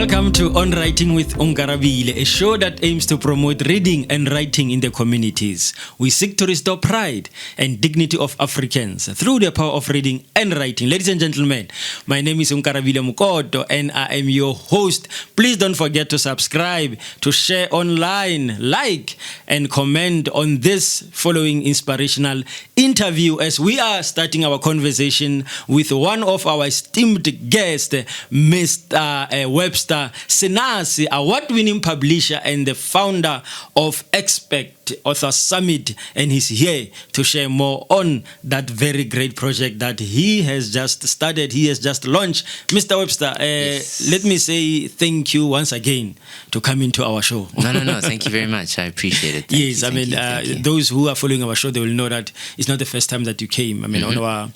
Welcome to Onwriting with Onkarabile, a show that aims to promote reading and writing in the communities. We seek to restore pride and dignity of Africans through the power of reading and writing. Ladies and gentlemen, my name is Onkarabile Mokoto and I am your host. Please don't forget to subscribe, to share online, like, and comment on this following inspirational interview as we are starting our conversation with one of our esteemed guests, Mr. Webster Senasi, award-winning publisher and the founder of Expect Author Summit, and he's here to share more on that very great project that he has just started, he has just launched. Mr. Webster, let me say thank you once again to come into our show. No, thank you very much. I appreciate it. Thank you. Those who are following our show, they will know that it's not the first time that you came. On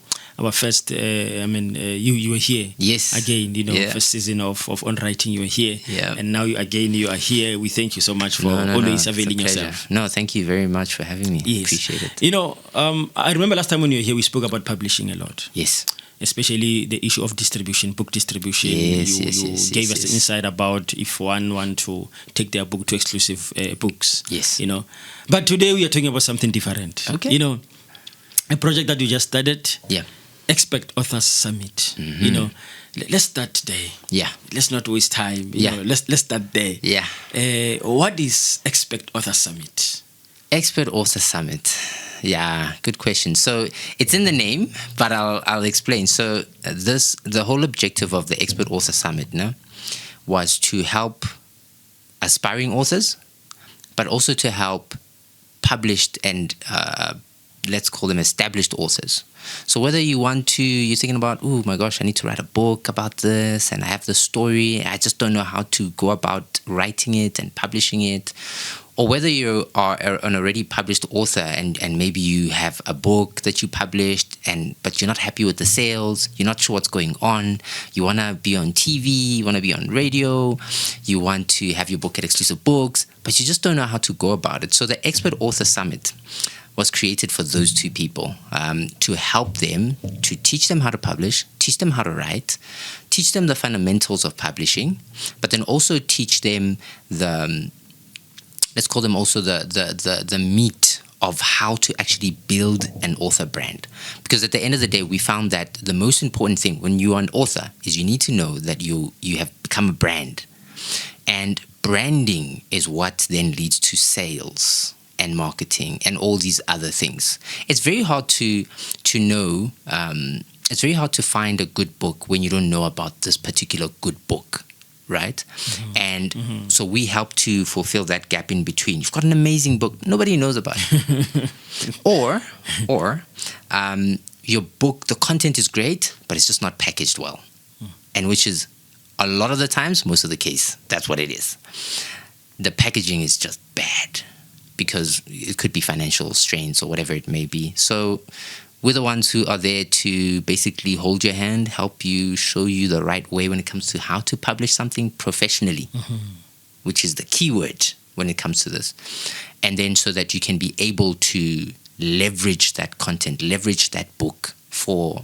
our first, you were here. Yes. Again, first season of Onwriting, you were here. Yeah. And now you are here. We thank you so much for always availing yourself. No, thank you very much for having me. Yes. Appreciate it. I remember last time when you were here, we spoke about publishing a lot. Yes. Especially the issue of distribution, book distribution. Yes, you yes, gave us insight about if one want to take their book to exclusive books. Yes. But today we are talking about something different. Okay. A project that you just started. Yeah. Expect Authors Summit. Let's start there. Yeah. Let's not waste time. Let's start there. Yeah. What is Expect Authors Summit? Expert Author Summit. Yeah, good question. So it's in the name, but I'll explain. So the whole objective of the Expert Author Summit was to help aspiring authors, but also to help published and let's call them established authors. So whether you're thinking about, oh my gosh, I need to write a book about this and I have the story, I just don't know how to go about writing it and publishing it, or whether you are an already published author and maybe you have a book that you published but you're not happy with the sales, you're not sure what's going on, you want to be on TV, you want to be on radio, you want to have your book at exclusive books, but you just don't know how to go about it. So the Expert Author Summit was created for those two people, to help them, to teach them how to publish, teach them how to write, teach them the fundamentals of publishing, but then also teach them let's call them also the meat of how to actually build an author brand. Because at the end of the day, we found that the most important thing when you are an author is you need to know that you have become a brand. And branding is what then leads to sales and marketing and all these other things. It's very hard to know, it's very hard to find a good book when you don't know about this particular good book, right? Mm-hmm. And so we help to fulfill that gap in between. You've got an amazing book, nobody knows about it. or your book, the content is great, but it's just not packaged well. And which is a lot of the times, most of the case, that's what it is. The packaging is just bad, because it could be financial strains or whatever it may be. So we're the ones who are there to basically hold your hand, help you, show you the right way when it comes to how to publish something professionally, which is the key word when it comes to this. And then so that you can be able to leverage that content, leverage that book for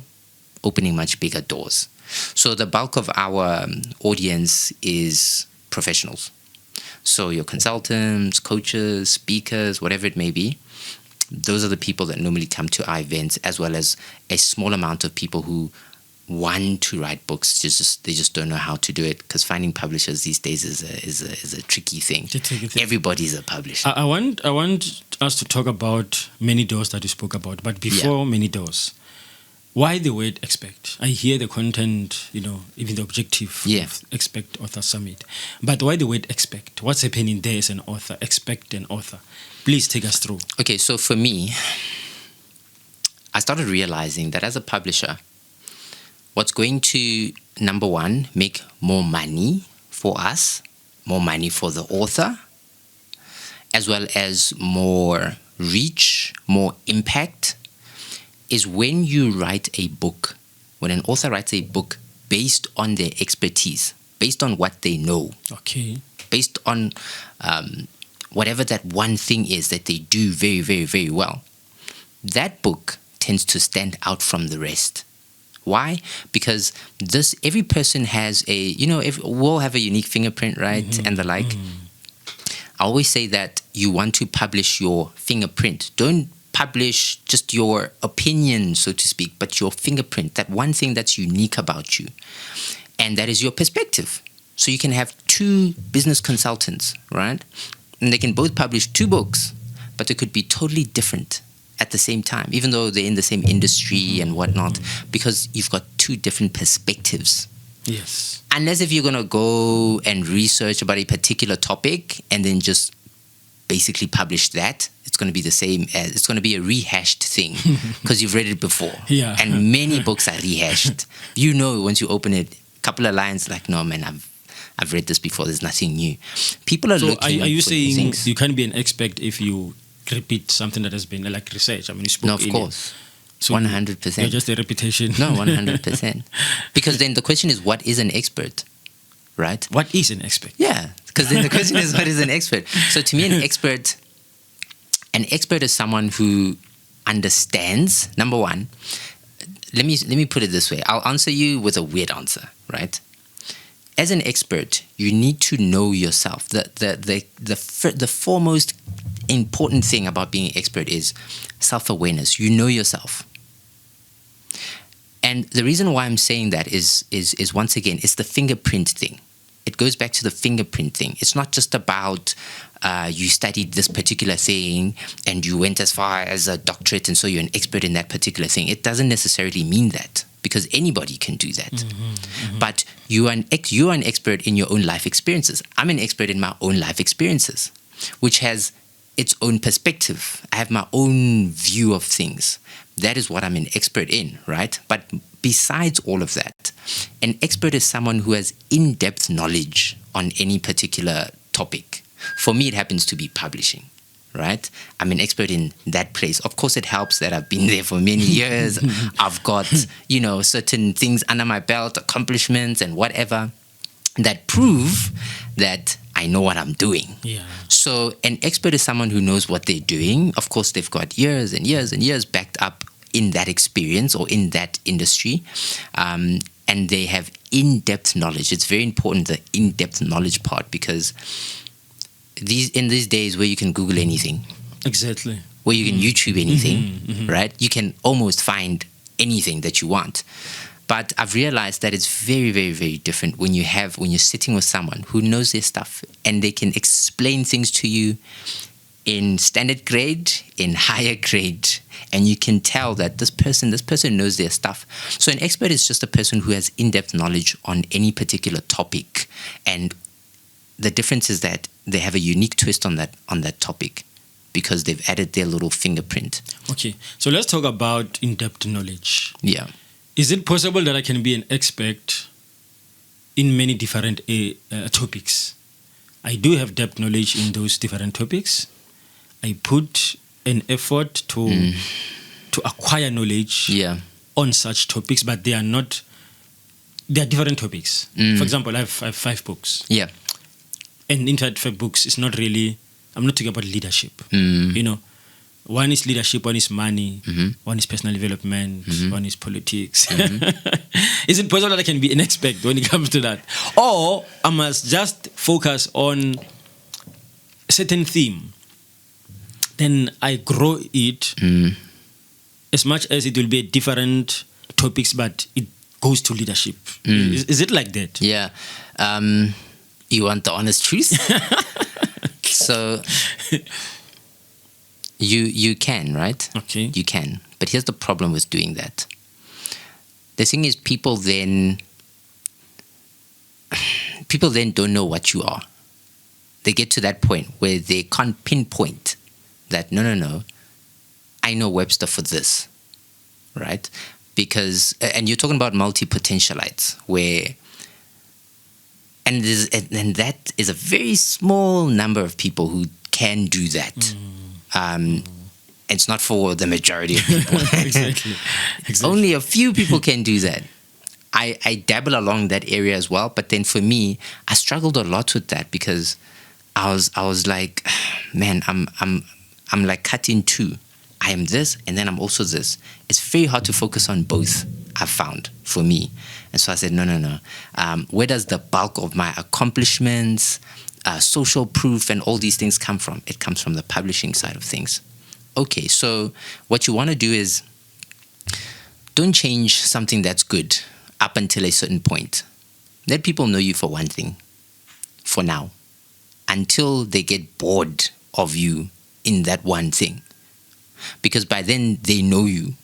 opening much bigger doors. So the bulk of our audience is professionals. So your consultants, coaches, speakers, whatever it may be, those are the people that normally come to our events, as well as a small amount of people who want to write books. They just don't know how to do it, because finding publishers these days is a tricky thing. Everybody's a publisher. I want us to talk about many doors that you spoke about, but before many doors, why the word expect? I hear the content, even the objective of Expect Author Summit. But why the word expect? What's happening there as an author? Expect an author. Please take us through. Okay, so for me, I started realizing that as a publisher, what's going to, number one, make more money for us, more money for the author, as well as more reach, more impact, is when you write a book, when an author writes a book based on their expertise, based on what they know, based on whatever that one thing is that they do very, very, very well, that book tends to stand out from the rest. Why? Because every person has we all have a unique fingerprint, right? And the like. I always say that you want to publish your fingerprint. Don't publish just your opinion, so to speak, but your fingerprint, that one thing that's unique about you. And that is your perspective. So you can have two business consultants, right? And they can both publish 2 books, but they could be totally different at the same time, even though they're in the same industry and whatnot, because you've got 2 different perspectives. Yes. Unless if you're going to go and research about a particular topic and then just basically publish that, it's going to be the same as, it's going to be a rehashed thing because you've read it before. Yeah. And many books are rehashed. Once you open it, a couple of lines like, no, man, I've read this before. There's nothing new. People are looking. Are you for saying things. you can't be an expert if you repeat something that has been like research? I mean, you spoke No, of in course. It. So 100%. You're just a reputation. No, 100%. Because then the question is, what is an expert? Right? What is an expert? Yeah. Because then the question is, what is an expert? So to me, an expert is someone who understands, number one, let me put it this way. I'll answer you with a weird answer, right? As an expert, you need to know yourself. The foremost important thing about being an expert is self-awareness. You know yourself. And the reason why I'm saying that is once again, it's the fingerprint thing. It goes back to the fingerprint thing. It's not just about you studied this particular thing and you went as far as a doctorate and so you're an expert in that particular thing. It doesn't necessarily mean that, because anybody can do that. But you are an expert in your own life experiences. I'm an expert in my own life experiences, which has its own perspective. I have my own view of things. That is what I'm an expert in, right? But besides all of that, an expert is someone who has in-depth knowledge on any particular topic. For me, it happens to be publishing, right? I'm an expert in that place. Of course, it helps that I've been there for many years. I've got, certain things under my belt, accomplishments and whatever that prove that I know what I'm doing. Yeah. So an expert is someone who knows what they're doing. Of course, they've got years and years and years backed up in that experience or in that industry. And they have in-depth knowledge. It's very important, the in-depth knowledge part, because in these days where you can Google anything. Exactly. Where you can YouTube anything, right? You can almost find anything that you want. But I've realized that it's very, very, very different when you're sitting with someone who knows their stuff and they can explain things to you in standard grade, in higher grade, and you can tell that this person knows their stuff. So an expert is just a person who has in-depth knowledge on any particular topic, and the difference is that they have a unique twist on that topic because they've added their little fingerprint. Okay, so let's talk about in-depth knowledge. Yeah. Is it possible that I can be an expert in many different topics? I do have depth knowledge in those different topics. I put an effort to acquire knowledge on such topics, but they are different topics. For example, I have 5 books. Yeah. And inside 5 books, it's not really, I'm not talking about leadership. One is leadership, one is money, one is personal development, one is politics. Is it possible that I can be an expert when it comes to that? Or I must just focus on a certain theme? Then I grow it as much as it will be different topics, but it goes to leadership. Is it like that? Yeah. You want the honest truth? So you can, right? Okay. You can. But here's the problem with doing that. The thing is, people then don't know what you are. They get to that point where they can't pinpoint that, no, I know Webster for this, right? Because, and you're talking about multi-potentialites, and that is a very small number of people who can do that. It's not for the majority of people. Exactly. Only a few people can do that. I dabble along that area as well, but then for me, I struggled a lot with that because I was like, man, I'm like cut in two. I am this, and then I'm also this. It's very hard to focus on both I've found for me. And so I said, no. Where does the bulk of my accomplishments, social proof, and all these things come from? It comes from the publishing side of things. Okay, so what you want to do is don't change something that's good up until a certain point. Let people know you for one thing, for now, until they get bored of you in that one thing. Because by then they know you,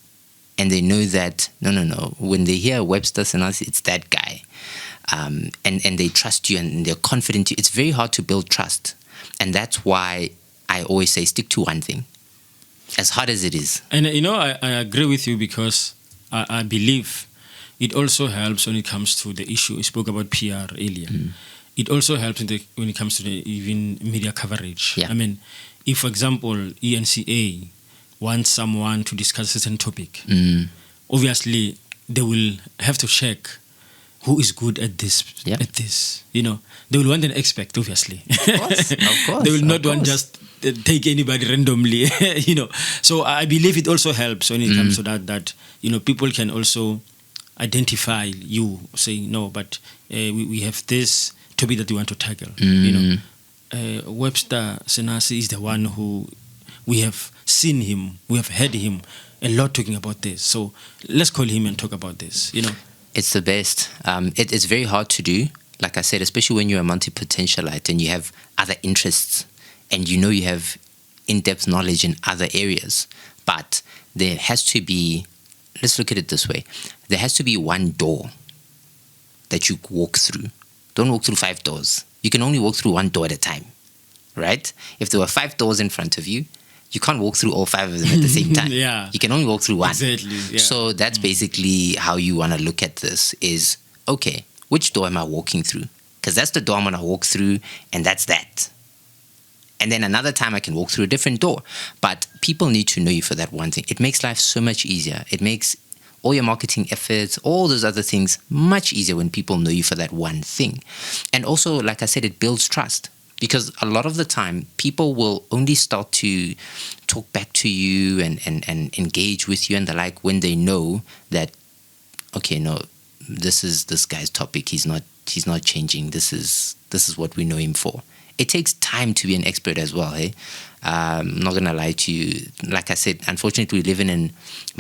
and they know that, no, when they hear Webster Senasi, it's that guy. And they trust you and they're confident in you. It's very hard to build trust. And that's why I always say stick to one thing, as hard as it is. And I agree with you, because I believe it also helps when it comes to the issue. You spoke about PR earlier. It also helps when it comes to even media coverage. Yeah. I mean, if, for example, ENCA wants someone to discuss a certain topic, obviously they will have to check who is good at this. Yeah. At this, they will want an expert, obviously. Of course. They will not want just take anybody randomly, So I believe it also helps when it comes to that people can also identify you, saying, no, but we have this topic that we want to tackle. Webster Senasi is the one who we have seen him, we have heard him a lot talking about this. So let's call him and talk about this, It's the best. It's very hard to do, like I said, especially when you're a multi-potentialite and you have other interests and you have in-depth knowledge in other areas. But there has to be, let's look at it this way, there has to be one door that you walk through. Don't walk through 5 doors. You can only walk through one door at a time, right? If there were 5 doors in front of you, you can't walk through all 5 of them at the same time. Yeah. You can only walk through one. Exactly. Yeah. So that's basically how you want to look at this is, okay, which door am I walking through? Because that's the door I'm going to walk through, and that's that. And then another time I can walk through a different door. But people need to know you for that one thing. It makes life so much easier. It makes all your marketing efforts, all those other things, much easier when people know you for that one thing. And also, like I said, it builds trust. Because a lot of the time, people will only start to talk back to you and engage with you and the like when they know that, okay, no, this is this guy's topic. He's not changing. This is what we know him for. It takes time to be an expert as well, hey? I'm not going to lie to you. Like I said, unfortunately, we live in a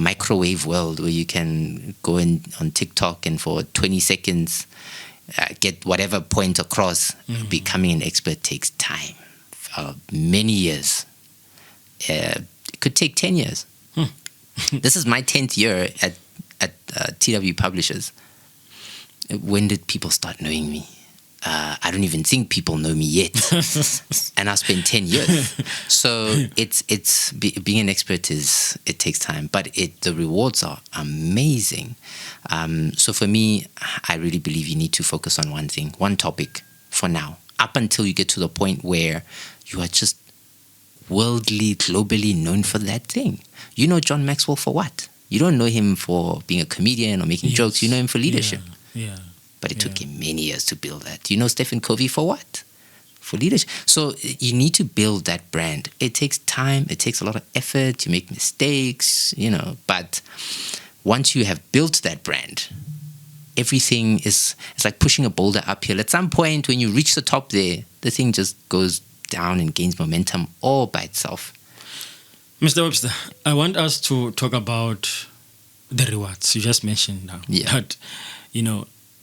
microwave world where you can go in on TikTok and for 20 seconds get whatever point across. Becoming an expert takes time, many years. It could take 10 years. This is my 10th year at TW Publishers. When did people start knowing me? I don't even think people know me yet. And I spent 10 years. So being an expert it takes time, but the rewards are amazing. So for me, I really believe you need to focus on one thing, one topic for now, up until you get to the point where you are just worldly, globally known for that thing. You know John Maxwell for what? You don't know him for being a comedian or making jokes. You know him for leadership. Yeah. But it took him many years to build that. You know Stephen Covey for what? For leadership. So you need to build that brand. It takes time. It takes a lot of effort. You make mistakes, But once you have built that brand, everything it's like pushing a boulder uphill. At some point, when you reach the top there, the thing just goes down and gains momentum all by itself. Mr. Webster, I want us to talk about the rewards you just mentioned now. Yeah. But,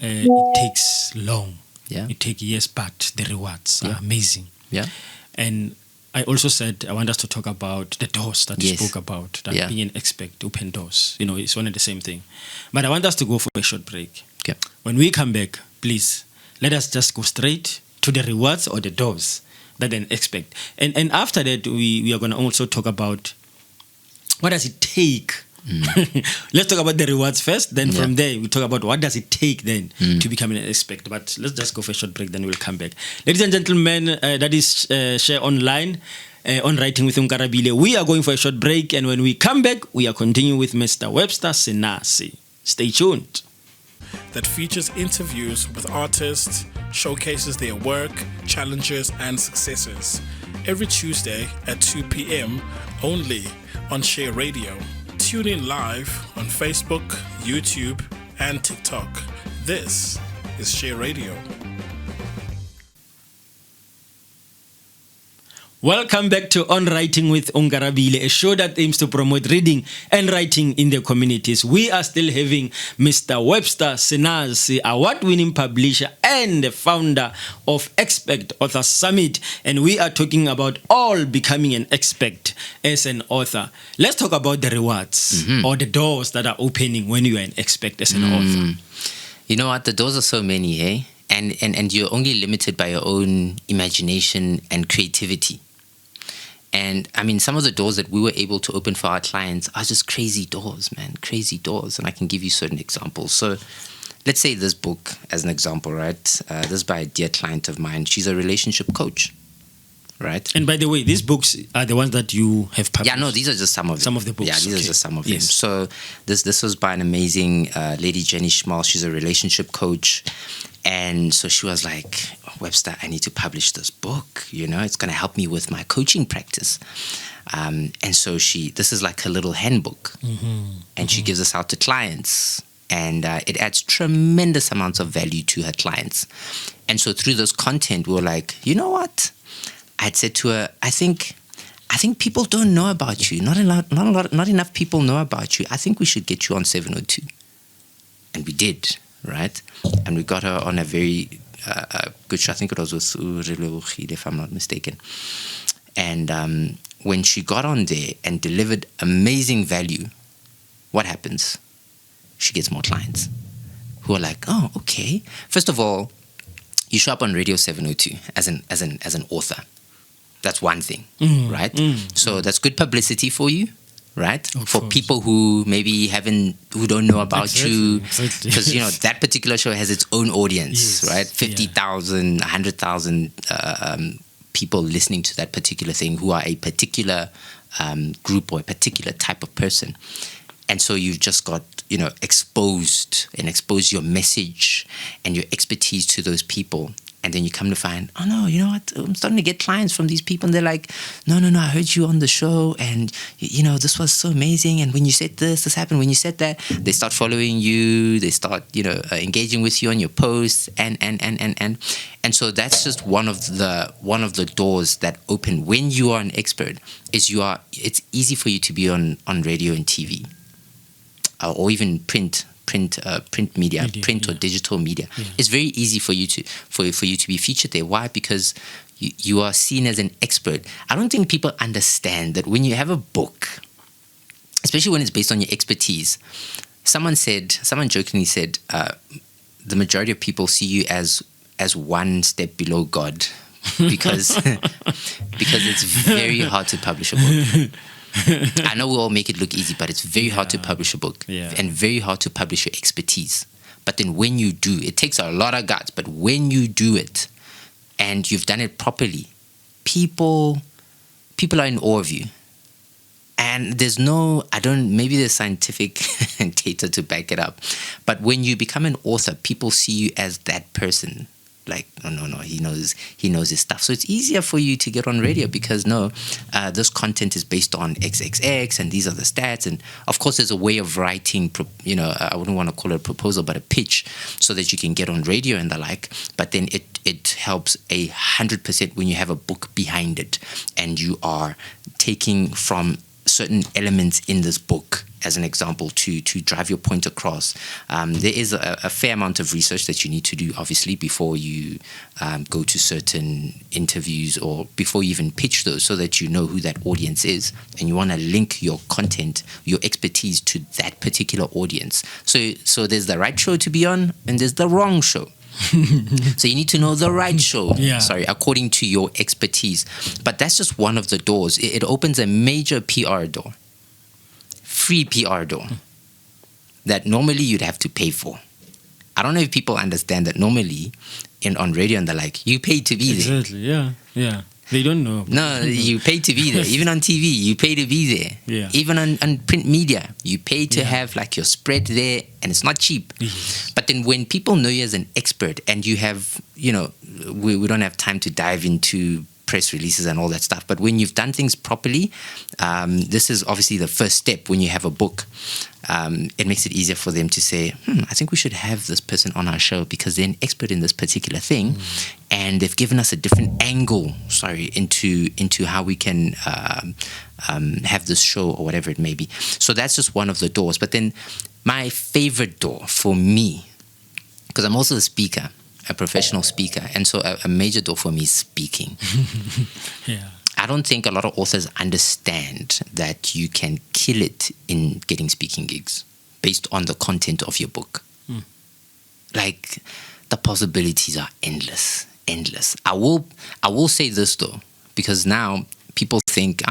it takes long. Yeah. It takes years, but the rewards are amazing. Yeah. And I also said I want us to talk about the doors that you spoke about, that being an expert, open doors. It's one and the same thing. But I want us to go for a short break. Okay. When we come back, please, let us just go straight to the rewards or the doors that an expect. And after that, we are going to also talk about what does it take. Let's talk about the rewards first. Then from there, we talk about what does it take then to become an expert. But let's just go for a short break, then we'll come back. Ladies and gentlemen, that is Share Online, Onwriting with Onkarabile. We are going for a short break. And when we come back, we are continuing with Mr. Webster Senasi. Stay tuned. That features interviews with artists, showcases their work, challenges, and successes. Every Tuesday at 2 p.m. only on Share Radio. tune in live on Facebook, YouTube, and TikTok. This is Share Radio. Welcome back to Onwriting with Onkarabile, a show that aims to promote reading and writing in the communities. We are still having Mr. Webster Sinasi, award-winning publisher and the founder of Expert Author Summit, and we are talking about all becoming an expert as an author. Let's talk about the rewards or the doors that are opening when you are an expert as an author. You know what? The doors are so many, eh? And you're only limited by your own imagination and creativity. And I mean, some of the doors that we were able to open for our clients are just crazy doors, man, crazy doors. And I can give you certain examples. So let's say this book as an example, right? This is by a dear client of mine. She's a relationship coach, right? And by the way, these books are the ones that you have published? Yeah, no, these are just some of them. Some of the books. Yeah, these are just some of them. Yes. So this was by an amazing lady, Jenny Schmal. She's a relationship coach. And so she was like, Webster, I need to publish this book. You know, it's going to help me with my coaching practice. And so this is like a little handbook. And she gives us out to clients. And it adds tremendous amounts of value to her clients. And so through this content, we were like, you know what? I'd said to her, I think people don't know about you. Not enough people know about you. I think we should get you on 702. And we did, right? And we got her on a very good show. I think it was with Urelo, if I'm not mistaken. And when she got on there and delivered amazing value, what happens? She gets more clients who are like, oh, okay. First of all, you show up on Radio 702 as an author. That's one thing, right? So that's good publicity for you, right? For people who maybe who don't know about you. Because, you know, that particular show has its own audience, right? 50,000, 100,000 people listening to that particular thing who are a particular group or a particular type of person. And so you've just got, you know, exposed your message and your expertise to those people. And then you come to find, oh no, you know what? I'm starting to get clients from these people. And they're like, no, I heard you on the show. And, you know, this was so amazing. And when you said this happened. When you said that, they start following you. They start, you know, engaging with you on your posts. And so that's just one of the doors that open when you are an expert. It's easy for you to be on radio and TV or even print media, or digital media. It's very easy for you to be featured there. Why? Because you are seen as an expert. I don't think people understand that when you have a book, especially when it's based on your expertise. Someone jokingly said, the majority of people see you as one step below God because it's very hard to publish a book. I know we all make it look easy, but it's very hard to publish a book and very hard to publish your expertise. But then when you do, it takes a lot of guts, but when you do it and you've done it properly, people are in awe of you. And maybe there's scientific data to back it up, but when you become an author, people see you as that person. Like, no, he knows his stuff. So it's easier for you to get on radio because this content is based on XXX and these are the stats. And of course, there's a way of writing, you know, I wouldn't want to call it a proposal, but a pitch so that you can get on radio and the like. But then it helps 100% when you have a book behind it and you are taking from certain elements in this book as an example to drive your point across. There is a fair amount of research that you need to do, obviously, before you go to certain interviews or before you even pitch those, so that you know who that audience is and you want to link your content, your expertise to that particular audience. So there's the right show to be on and there's the wrong show. So you need to know the right show, according to your expertise. But that's just one of the doors. It opens a major PR door, free PR door, that normally you'd have to pay for. I don't know if people understand that normally on radio and they're like, you pay to be there. Exactly, yeah. They don't know. No, you pay to be there. Even on TV, you pay to be there. Yeah. Even on print media, you pay to have like your spread there, and it's not cheap. Yes. But then when people know you as an expert and you have, you know, we don't have time to dive into press releases and all that stuff. But when you've done things properly, this is obviously the first step when you have a book. It makes it easier for them to say, I think we should have this person on our show because they're an expert in this particular thing. And they've given us a different angle, into how we can have this show or whatever it may be. So that's just one of the doors. But then my favorite door for me, because I'm also a speaker, a professional speaker, and so a major door for me is speaking. Yeah. I don't think a lot of authors understand that you can kill it in getting speaking gigs based on the content of your book. Like, the possibilities are endless. I will say this though, because now people think,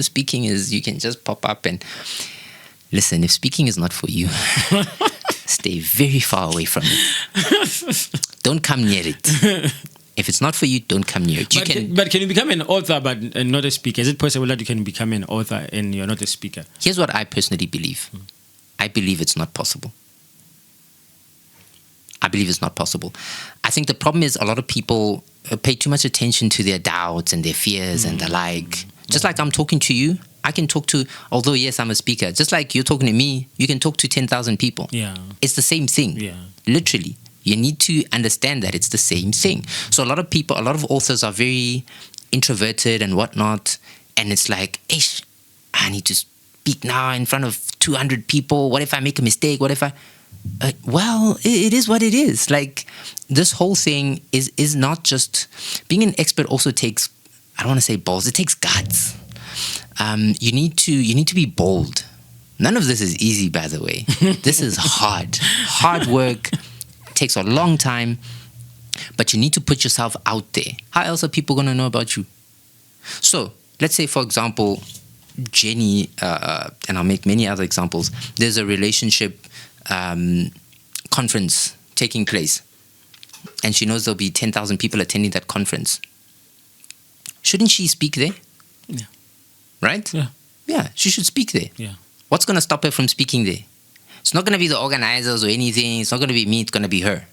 speaking is, you can just pop up and listen. If speaking is not for you, stay very far away from it. Don't come near it. If it's not for you, don't come near it. But can you become an author but not a speaker? Is it possible that you can become an author and you're not a speaker? Here's what I personally believe. I believe it's not possible. I think the problem is a lot of people pay too much attention to their doubts and their fears and the like. Just like I'm talking to you, I can talk to, although yes, I'm a speaker, just like you're talking to me, you can talk to 10,000 people. Yeah. It's the same thing. Yeah. Literally. You need to understand that it's the same thing. So a lot of authors are very introverted and whatnot. And it's like, I need to speak now in front of 200 people. What if I make a mistake? What if I... it is what it is. Like, this whole thing is not just... Being an expert also takes, I don't want to say balls, it takes guts. You need to be bold. None of this is easy, by the way. This is hard work. Takes a long time, but you need to put yourself out there. How else are people going to know about you? So let's say, for example, Jenny, and I'll make many other examples, there's a relationship conference taking place, and she knows there'll be 10,000 people attending that conference. Shouldn't she speak there? Yeah. Right? Yeah, she should speak there. Yeah. What's going to stop her from speaking there? It's not going to be the organizers or anything. It's not going to be me. It's going to be her.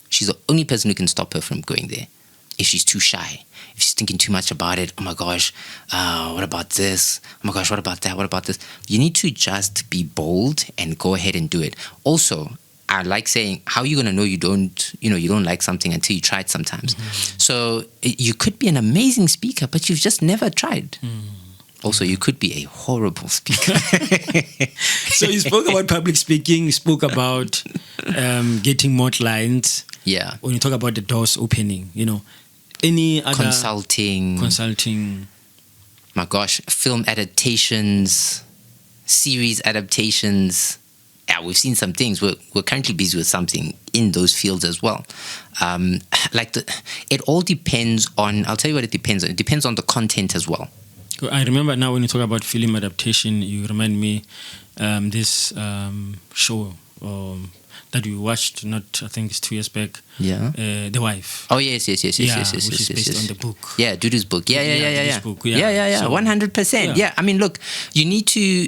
She's the only person who can stop her from going there. If she's too shy, if she's thinking too much about it, oh my gosh, what about this? Oh my gosh, what about that? What about this? You need to just be bold and go ahead and do it. Also, I like saying, how are you going to know you don't like something until you try it sometimes? So you could be an amazing speaker, but you've just never tried. Also, you could be a horrible speaker. So you spoke about public speaking, you spoke about getting more clients. Yeah. When you talk about the doors opening, any other... Consulting. My gosh, film adaptations, series adaptations. Yeah, we've seen some things. We're currently busy with something in those fields as well. It all depends on, I'll tell you what it depends on. It depends on the content as well. I remember now when you talk about film adaptation, you remind me this show that we watched, I think it's 2 years back. Yeah. The Wife. Oh, yes. Which is based on the book. Yeah, Dudu's book. Yeah. Dudu's book, Yeah, So, 100%. Yeah, I mean, look, you need to,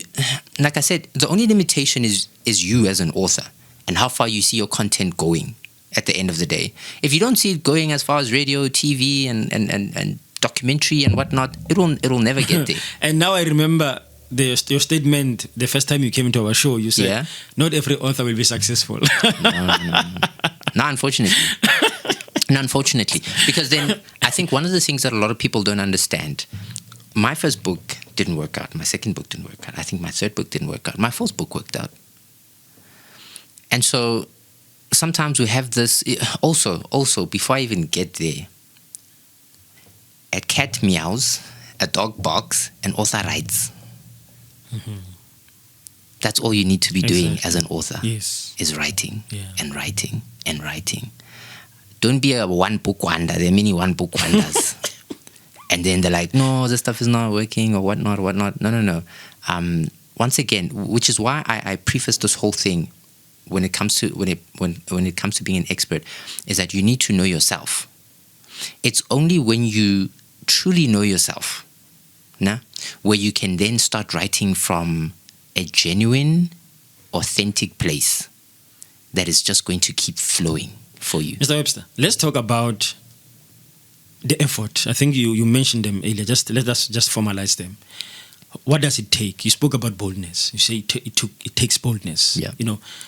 like I said, the only limitation is you as an author and how far you see your content going at the end of the day. If you don't see it going as far as radio, TV, and documentary and whatnot, it'll never get there. And now I remember your statement the first time you came into our show. You said, not every author will be successful. No, unfortunately. No, unfortunately. Because then I think one of the things that a lot of people don't understand, my first book didn't work out. My second book didn't work out. I think my third book didn't work out. My fourth book worked out. And so sometimes we have this, also before I even get there, a cat meows, a dog barks, an author writes. That's all you need to be doing as an author. Yes. Is writing and writing and writing. Don't be a one-book wonder. There are many one-book wonders. And then they're like, no, this stuff is not working or whatnot. No. Once again, which is why I preface this whole thing when it comes to when it comes to being an expert, is that you need to know yourself. It's only when you truly know yourself, where you can then start writing from a genuine, authentic place that is just going to keep flowing for you. Mr. Webster, let's talk about the effort. I think you mentioned them earlier. Just let us just formalize them. What does it take? You spoke about boldness. You say it takes boldness. Yeah.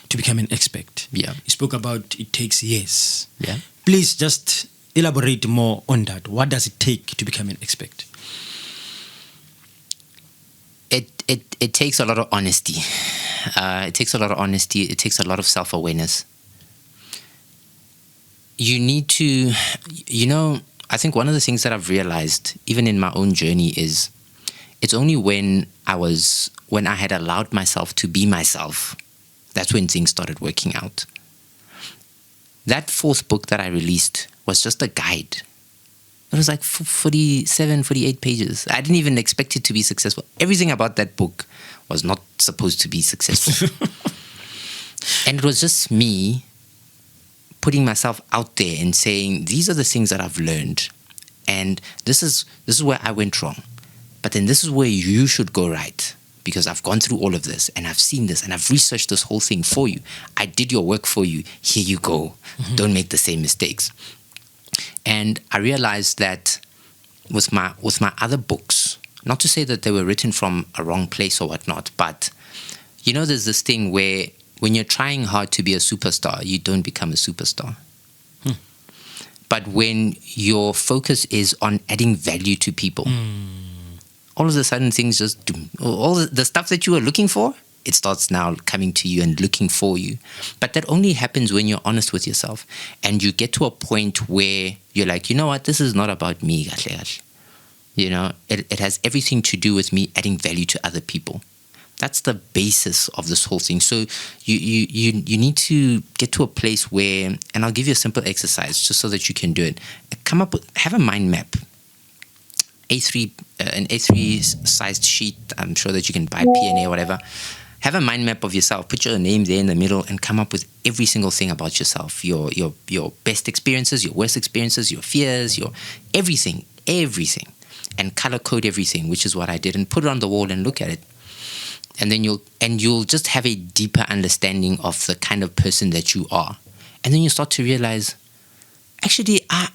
To become an expert. Yeah. You spoke about it takes years. Yeah. Please just elaborate more on that. What does it take to become an expert? It takes a lot of honesty. It takes a lot of honesty. It takes a lot of self-awareness. You need to, I think one of the things that I've realized, even in my own journey, is it's only when I had allowed myself to be myself, that's when things started working out. That fourth book that I released was just a guide. It was like 47, 48 pages. I didn't even expect it to be successful. Everything about that book was not supposed to be successful. And it was just me putting myself out there and saying, these are the things that I've learned. And this is where I went wrong. But then this is where you should go right. Because I've gone through all of this and I've seen this and I've researched this whole thing for you. I did your work for you. Here you go. Mm-hmm. Don't make the same mistakes. And I realized that with my other books, not to say that they were written from a wrong place or whatnot, but there's this thing where when you're trying hard to be a superstar, you don't become a superstar. But when your focus is on adding value to people, all of a sudden things just do. All the stuff that you were looking for, it starts now coming to you and looking for you. But that only happens when you're honest with yourself and you get to a point where you're like, you know what, this is not about me. It has everything to do with me adding value to other people. That's the basis of this whole thing. So you need to get to a place where, and I'll give you a simple exercise just so that you can do it. Have a mind map. An A3 sized sheet. I'm sure that you can buy P&A or whatever. Have a mind map of yourself. Put your name there in the middle and come up with every single thing about yourself. Your best experiences, your worst experiences, your fears, your everything. And color code everything, which is what I did, and put it on the wall and look at it. And then you'll just have a deeper understanding of the kind of person that you are. And then you start to realize, actually, I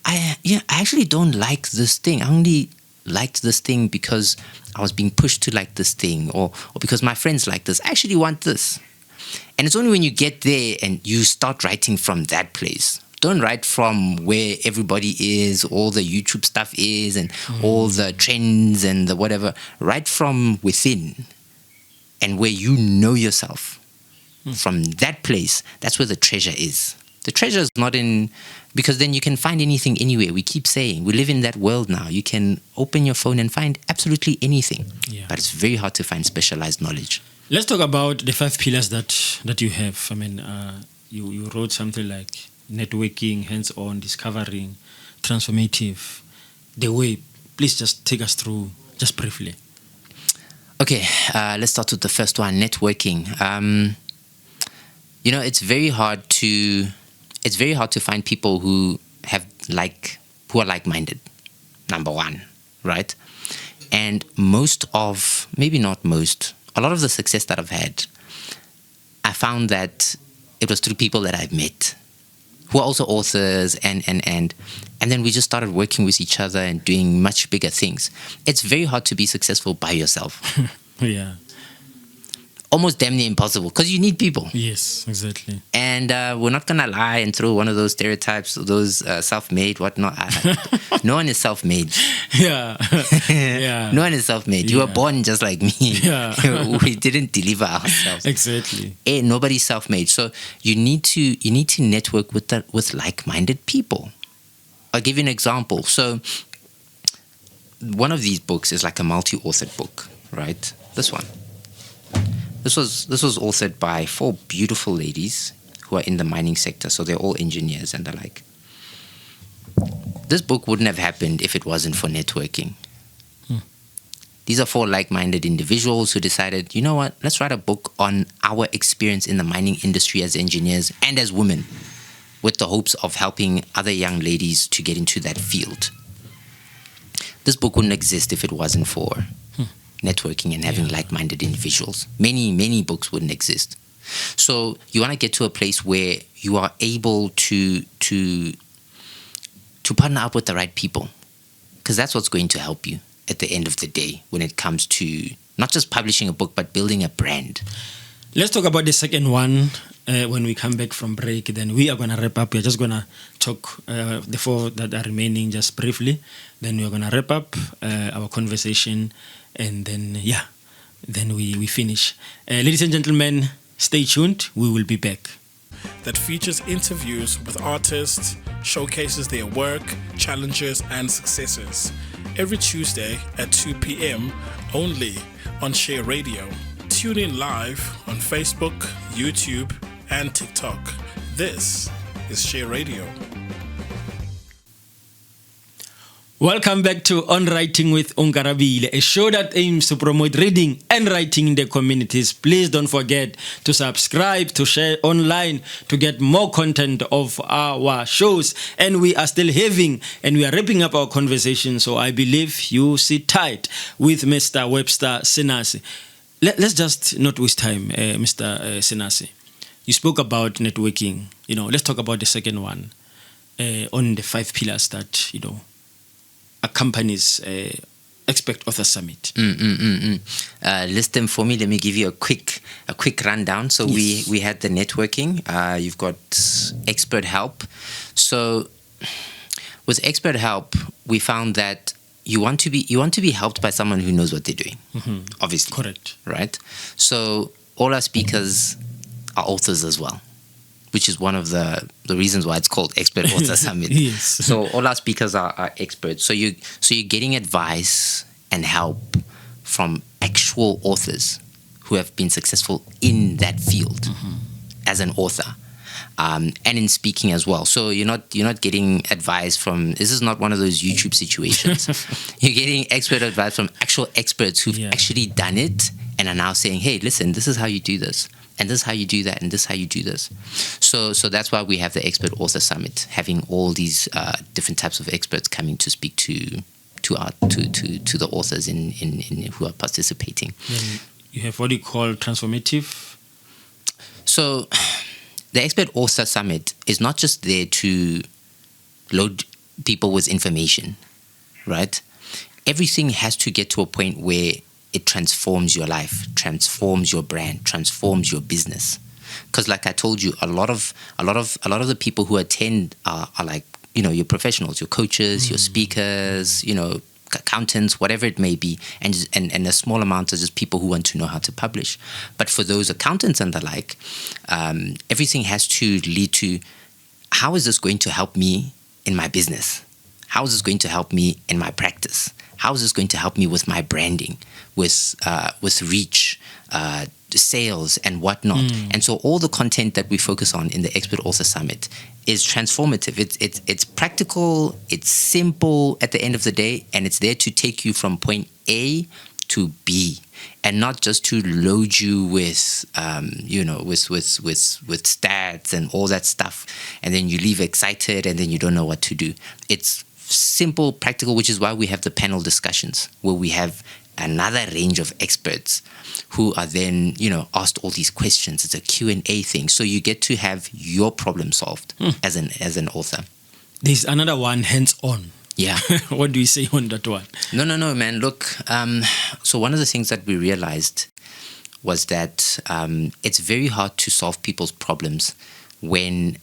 actually don't like this thing. I only liked this thing because I was being pushed to like this thing, or because my friends like this. I actually want this. And it's only when you get there and you start writing from that place. Don't write from where everybody is, all the YouTube stuff is, and all the trends and the whatever. Write from within and where you know yourself. From that place, that's where the treasure is. The treasure is not in, because then you can find anything anywhere. We keep saying, we live in that world now. You can open your phone and find absolutely anything. Yeah. But it's very hard to find specialized knowledge. Let's talk about the 5 pillars that you have. I mean, you wrote something like networking, hands-on, discovering, transformative, the way. Please just take us through, just briefly. Okay, let's start with the first one, networking. It's very hard to find people who are like-minded. Number one, right? And a lot of the success that I've had, I found that it was through people that I've met who are also authors, and then we just started working with each other and doing much bigger things. It's very hard to be successful by yourself. Yeah. Almost damn near impossible, because you need people. Yes, exactly. And we're not going to lie and throw one of those stereotypes, those self-made, whatnot. No one is self-made. Yeah. Yeah. No one is self-made. You were born just like me. Yeah. We didn't deliver ourselves. Exactly. Nobody's self-made. So you need to network with like-minded people. I'll give you an example. So one of these books is like a multi-authored book, right? This one. This was authored by 4 beautiful ladies who are in the mining sector, so they're all engineers and the like. This book wouldn't have happened if it wasn't for networking. These are 4 like-minded individuals who decided, you know what, let's write a book on our experience in the mining industry as engineers and as women, with the hopes of helping other young ladies to get into that field. This book wouldn't exist if it wasn't for networking and having like-minded individuals. Many books wouldn't exist. So you want to get to a place where you are able to partner up with the right people. because that's what's going to help you at the end of the day when it comes to not just publishing a book, but building a brand. Let's talk about the second one when we come back from break. Then we are going to wrap up. We're just going to talk the four that are remaining just briefly. Then we're going to wrap up our conversation. And then, then we finish. Ladies and gentlemen, stay tuned. We will be back. That features interviews with artists, showcases their work, challenges, and successes. Every Tuesday at 2 p.m. only on Share Radio. Tune in live on Facebook, YouTube, and TikTok. This is Share Radio. Welcome back to Onwriting with Onkarabile, a show that aims to promote reading and writing in the communities. Please don't forget to subscribe, to share online, to get more content of our shows. And we are still having, and we are wrapping up our conversation, so I believe you sit tight with Mr. Webster Senasi. Let's just not waste time, Mr. Senasi. You spoke about networking. Let's talk about the second one on the 5 pillars that, accompanies Expert Author Summit. List them for me. Let me give you a quick rundown. So yes. we had the networking. You've got expert help. So with expert help, we found that you want to be helped by someone who knows what they're doing. Obviously, correct, right? So all our speakers are authors as well, which is one of the reasons why it's called Expert Author Summit. Yes. So all our speakers are experts. So you're getting advice and help from actual authors who have been successful in that field as an author, and in speaking as well. So you're not getting advice from. This is not one of those YouTube situations. You're getting expert advice from actual experts who've actually done it and are now saying, "Hey, listen, this is how you do this. And this is how you do that, and this is how you do this." So that's why we have the Expert Author Summit, having all these different types of experts coming to speak to the authors in who are participating. Then you have what you call transformative. So the Expert Author Summit is not just there to load people with information, right? Everything has to get to a point where it transforms your life, transforms your brand, transforms your business. Because, like I told you, a lot of the people who attend are like, your professionals, your coaches, your speakers, accountants, whatever it may be, and a small amount are just people who want to know how to publish. But for those accountants and the like, everything has to lead to, how is this going to help me in my business? How is this going to help me in my practice? How is this going to help me with my branding, with reach, sales, and whatnot? And so all the content that we focus on in the Expert Author Summit is transformative. It's practical, it's simple at the end of the day, and it's there to take you from point A to B, and not just to load you with with stats and all that stuff, and then you leave excited and then you don't know what to do. It's simple, practical, which is why we have the panel discussions where we have another range of experts who are then, asked all these questions. It's a Q&A thing. So you get to have your problem solved as an author. There's another one, hands-on. Yeah. What do you say on that one? No, man. Look, so one of the things that we realized was that it's very hard to solve people's problems when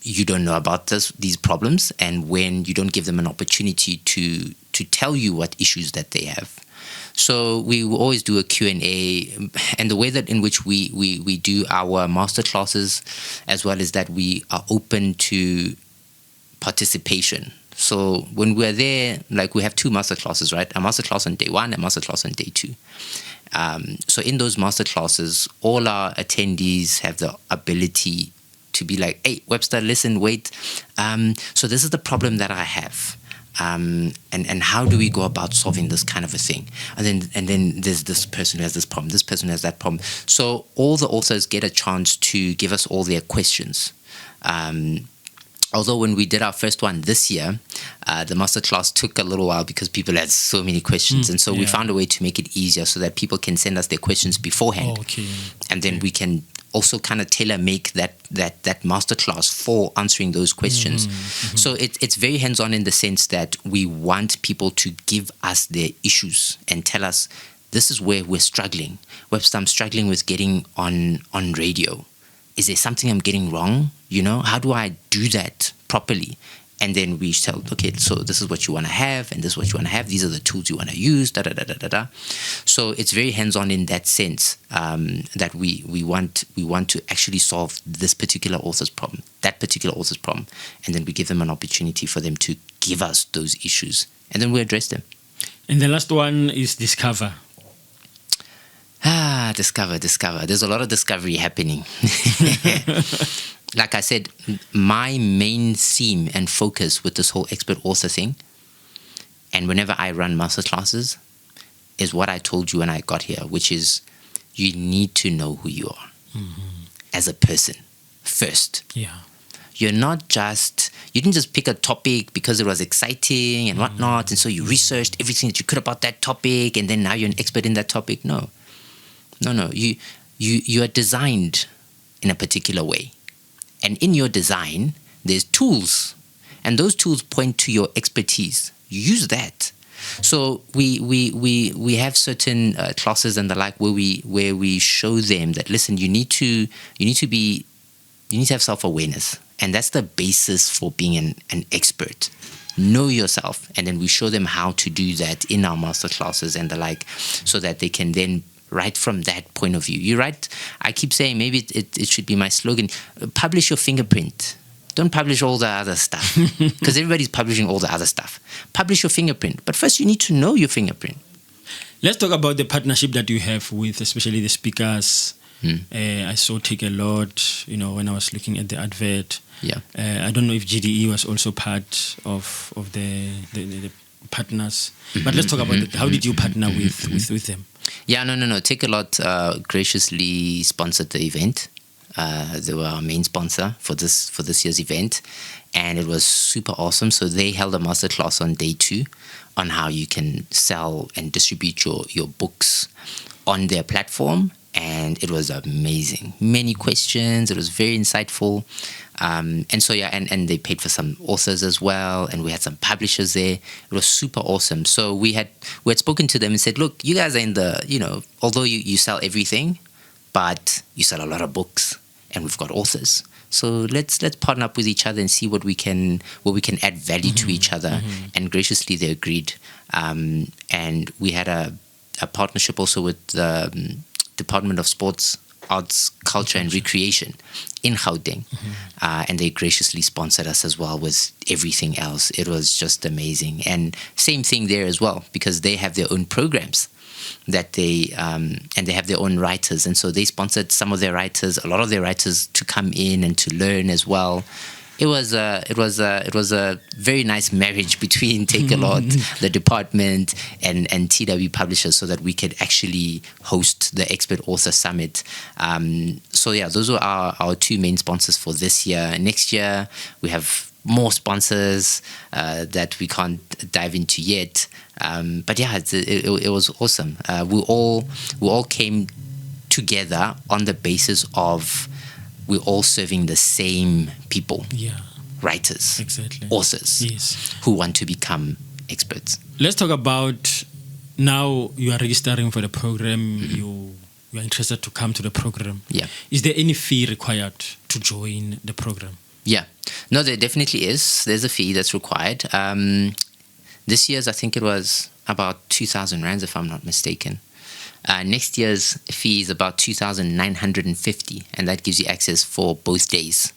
you don't know about these problems, and when you don't give them an opportunity to tell you what issues that they have. So we will always do a Q&A, and the way that in which we do our master classes, as well as that we are open to participation. So when we're there, like we have 2 master classes, right? A master class on day 1, a master class on day 2. So in those master classes, all our attendees have the ability to be like, "Hey, Webster, listen, wait. So this is the problem that I have. And how do we go about solving this kind of a thing?" And then there's this person who has this problem, this person who has that problem. So all the authors get a chance to give us all their questions. Although when we did our first one this year, the masterclass took a little while because people had so many questions. And so we found a way to make it easier so that people can send us their questions beforehand. Okay. And then we can also kind of tailor make that masterclass for answering those questions. So it's very hands-on in the sense that we want people to give us their issues and tell us, this is where we're struggling. Webster, I'm struggling with getting on radio. Is there something I'm getting wrong? How do I do that properly? And then we tell, okay, so this is what you want to have, and this is what you want to have. These are the tools you want to use, da-da-da-da-da-da. So it's very hands-on in that sense, that we want to actually solve this particular author's problem, that particular author's problem. And then we give them an opportunity for them to give us those issues. And then we address them. And the last one is discover. Discover. There's a lot of discovery happening. Like I said, my main theme and focus with this whole expert author thing, and whenever I run masterclasses, is what I told you when I got here, which is you need to know who you are as a person first. Yeah. You didn't just pick a topic because it was exciting and whatnot, and so you researched everything that you could about that topic, and then now you're an expert in that topic. No. You are designed in a particular way. And in your design, there's tools. And those tools point to your expertise. You use that. So we have certain classes and the like where we show them that, listen, you need to have self-awareness. And that's the basis for being an expert. Know yourself. And then we show them how to do that in our master classes and the like, so that they can then write from that point of view. You write, I keep saying, maybe it should be my slogan, publish your fingerprint. Don't publish all the other stuff, because everybody's publishing all the other stuff. Publish your fingerprint. But first you need to know your fingerprint. Let's talk about the partnership that you have with especially the speakers. I saw Take a Lot, when I was looking at the advert. Yeah. I don't know if GDE was also part of the partners. But let's talk about it. How did you partner with them? Yeah, no. Take a Lot graciously sponsored the event. They were our main sponsor for this year's event, and it was super awesome. So they held a masterclass on day 2 on how you can sell and distribute your books on their platform, and it was amazing. Many questions. It was very insightful. And so, yeah, and they paid for some authors as well, and we had some publishers there. It was super awesome. So we had spoken to them and said, look, you guys are in the, although you sell everything, but you sell a lot of books, and we've got authors. So let's partner up with each other and see what we can add value to each other. And graciously they agreed. And we had a partnership also with the Department of Sports, Arts, Culture and Recreation in Gauteng. And they graciously sponsored us as well with everything else. It was just amazing. And same thing there as well, because they have their own programs that and they have their own writers. And so they sponsored some of their writers, a lot of their writers, to come in and to learn as well. It was a very nice marriage between Take a Lot, the department, and TW Publishers, so that we could actually host the Expert Author Summit. So yeah, those were our 2 main sponsors for this year. Next year we have more sponsors that we can't dive into yet. But yeah, it was awesome. We all came together on the basis of we're all serving the same people. Yeah. Writers. Exactly. Authors. Yes. Who want to become experts. Let's talk about, now you are registering for the program, you are interested to come to the program. Yeah. Is there any fee required to join the program? Yeah. No, there definitely is. There's a fee that's required. This year's, I think it was about 2,000 rands, if I'm not mistaken. Next year's fee is about 2,950, and that gives you access for both days,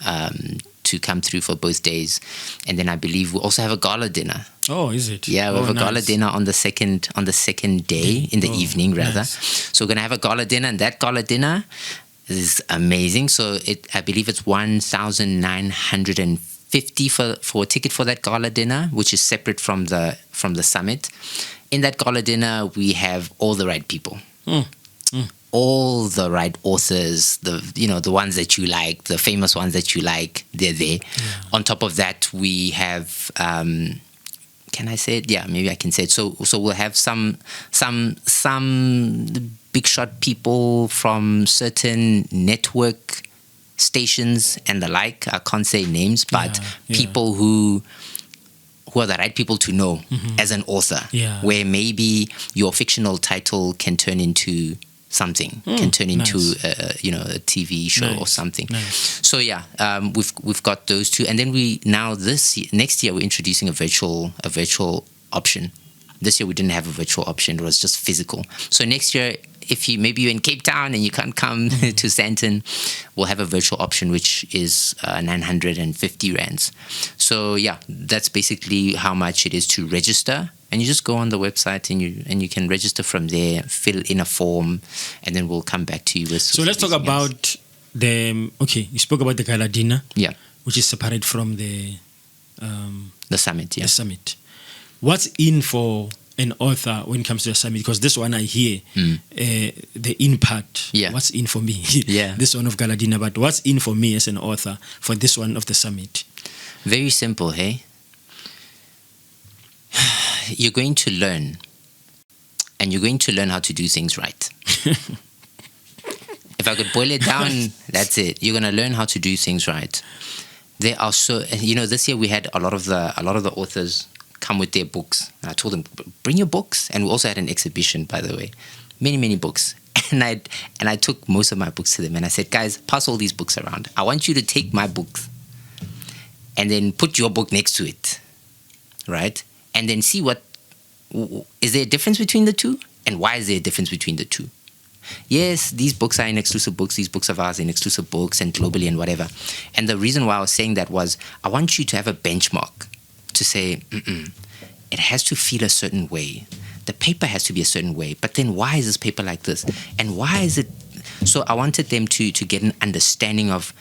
to come through for both days. And then I believe we also have a gala dinner. Oh, is it? Yeah, we have a gala dinner on the second day, in the evening rather. Nice. So we're gonna have a gala dinner, and that gala dinner is amazing. So I believe it's 1,950 for a ticket for that gala dinner, which is separate from the summit. In that gala dinner, we have all the right people, all the right authors, the ones that you like, the famous ones that you like, they're there. Yeah. On top of that, we have, can I say it? Yeah, maybe I can say it. So we'll have some big big shot people from certain network stations and the like. I can't say names, but people who are the right people to know as an author, where maybe your fictional title can turn into something, can turn into a TV show or something. So we've got those two, and then next year we're introducing a virtual option. This year we didn't have a virtual option; it was just physical. So next year, if you're in Cape Town and you can't come to Sandton, we'll have a virtual option, which is 950 rands. So that's basically how much it is to register. And you just go on the website and you can register from there, fill in a form, and then we'll come back to you with. So let's talk about you spoke about the gala dinner, which is separate from the summit. The summit. What's in for an author when it comes to a summit? Because this one I hear the in part. What's in for me? This one of gala dinner, but what's in for me as an author for this one of the summit? Very simple, hey. You're going to learn, and you're going to learn how to do things right. If I could boil it down, that's it. You're going to learn how to do things right. There are this year we had a lot of the authors come with their books. And I told them, bring your books. And we also had an exhibition, by the way, many books. And I took most of my books to them, and I said, guys, pass all these books around. I want you to take my books and then put your book next to it, right? And then see is there a difference between the two? And why is there a difference between the two? Yes, these books are in exclusive books. These books of ours are in exclusive books and globally and whatever. And the reason why I was saying that was I want you to have a benchmark to say, it has to feel a certain way. The paper has to be a certain way. But then why is this paper like this? And why is it? So I wanted them to get an understanding of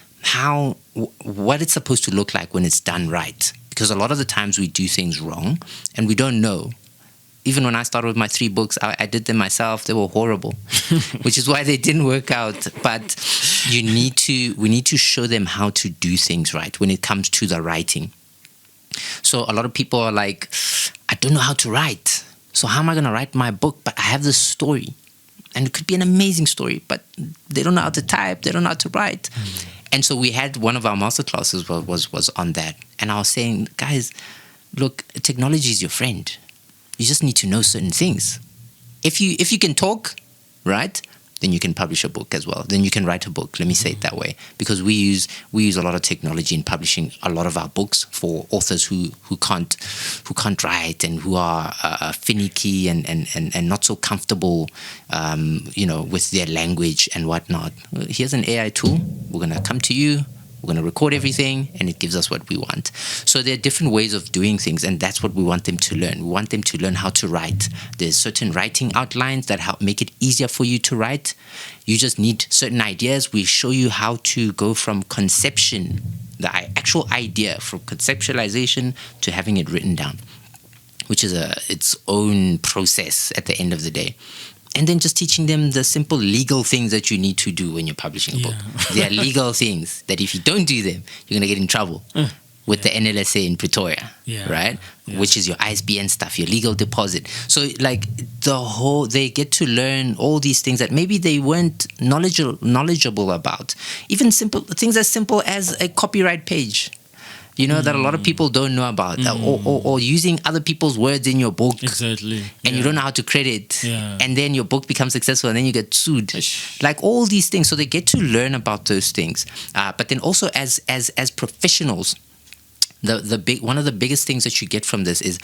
what it's supposed to look like when it's done right. Because a lot of the times we do things wrong and we don't know. Even when I started with my 3 books, I did them myself. They were horrible, which is why they didn't work out. But we need to show them how to do things right when it comes to the writing. So a lot of people are like, I don't know how to write. So how am I going to write my book? But I have this story. And it could be an amazing story, but they don't know how to type. They don't know how to write. And so we had one of our master classes was on that. And I was saying, guys, look, technology is your friend. You just need to know certain things. If you can talk, right, then you can publish a book as well. Then you can write a book. Let me say it that way, because we use a lot of technology in publishing a lot of our books for authors who can't write and who are finicky and not so comfortable, with their language and whatnot. Here's an AI tool. We're gonna come to you. We're going to record everything, and it gives us what we want. So there are different ways of doing things, and that's what we want them to learn. We want them to learn how to write. There's certain writing outlines that help make it easier for you to write. You just need certain ideas. We show you how to go from conception, the actual idea, from conceptualization to having it written down, which is its own process at the end of the day. And then just teaching them the simple legal things that you need to do when you're publishing a book. There are legal things that if you don't do them, you're going to get in trouble with the NLSA in Pretoria, right? Yeah. Which is your ISBN stuff, your legal deposit. So like they get to learn all these things that maybe they weren't knowledgeable about. Even simple things as simple as a copyright page. That a lot of people don't know about, or using other people's words in your book. Exactly. And you don't know how to credit. Yeah. And then your book becomes successful and then you get sued. Like all these things. So they get to learn about those things. But then also as professionals, one of the biggest things that you get from this is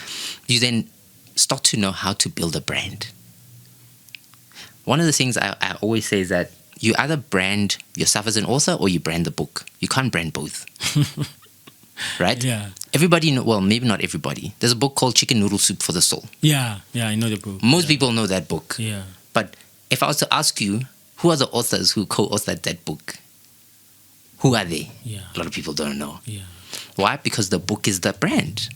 you then start to know how to build a brand. One of the things I always say is that you either brand yourself as an author or you brand the book. You can't brand both. Right? Yeah. Everybody well, maybe not everybody. There's a book called Chicken Noodle Soup for the Soul. Yeah, I know the book. Most people know that book. Yeah. But if I was to ask you, who are the authors who co-authored that book? Who are they? Yeah. A lot of people don't know. Yeah. Why? Because the book is the brand.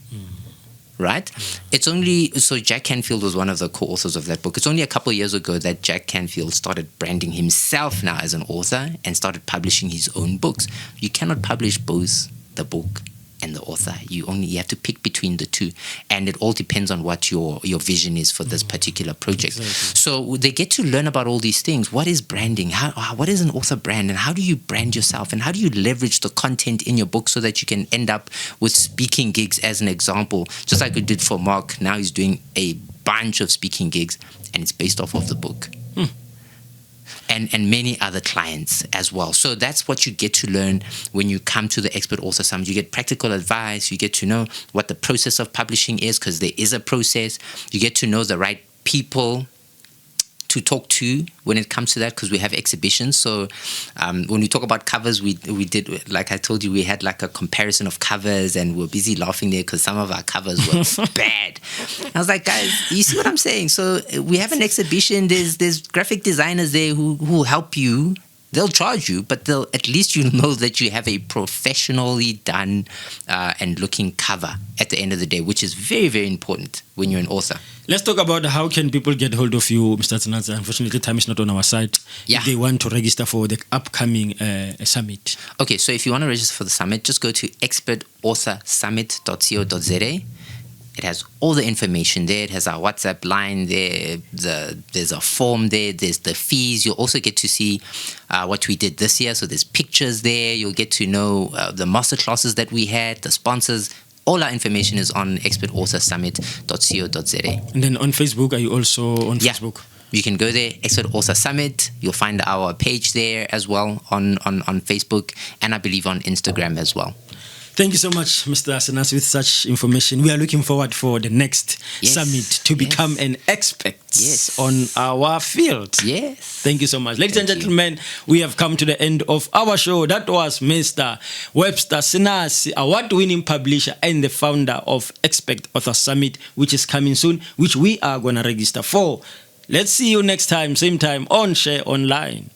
Right? Yeah. So Jack Canfield was one of the co-authors of that book. It's only a couple of years ago that Jack Canfield started branding himself now as an author and started publishing his own books. You cannot publish both the book and the author. You have to pick between the two, and it all depends on what your vision is for this particular project. Exactly. So they get to learn about all these things. What is branding? What is an author brand, and how do you brand yourself, and how do you leverage the content in your book so that you can end up with speaking gigs, as an example, just like we did for Mark. Now he's doing a bunch of speaking gigs, and it's based off of the book. And many other clients as well. So that's what you get to learn when you come to the Expert Author Summit. You get practical advice. You get to know what the process of publishing is, because there is a process. You get to know the right people to talk to when it comes to that, because we have exhibitions. So when we talk about covers, we did, like I told you, we had like a comparison of covers, and we're busy laughing there because some of our covers were bad. I was like, guys, you see what I'm saying? So we have an exhibition. There's graphic designers there who help you. They'll charge you, but they'll at least you know that you have a professionally done and looking cover at the end of the day, which is very, very important when you're an author. Let's talk about how can people get hold of you, Mr. Tsanatsa. Unfortunately, time is not on our side. Yeah. If they want to register for the upcoming summit. Okay, so if you want to register for the summit, just go to expertauthorsummit.co.za. It has all the information there. It has our WhatsApp line there. There's a form there. There's the fees. You'll also get to see what we did this year. So there's pictures there. You'll get to know the masterclasses that we had, the sponsors. All our information is on expertauthorsummit.co.za. And then on Facebook, are you also on Facebook? You can go there, Expert Author Summit. You'll find our page there as well on Facebook, and I believe on Instagram as well. Thank you so much, Mr. Tsanatsa, with such information. We are looking forward for the next summit to become an expert on our field. Yes. Thank you so much. Ladies and gentlemen, we have come to the end of our show. That was Mr. Webster Tsanatsa, award-winning publisher and the founder of Expert Author Summit, which is coming soon, which we are going to register for. Let's see you next time, same time on Share Online.